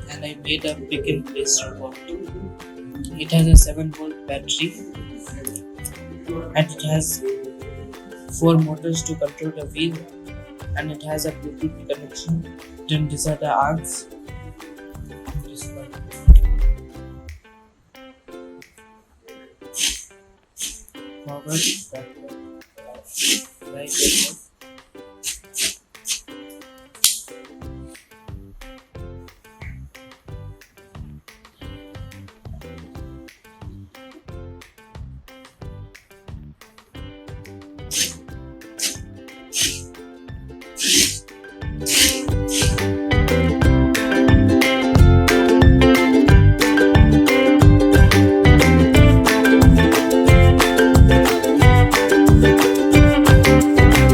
and I made a pick and place robot. It has a 7-volt battery and it has 4 motors to control the wheel, and it has a Bluetooth connection. Then these are the arms. This one. Forward, backward, right, backward.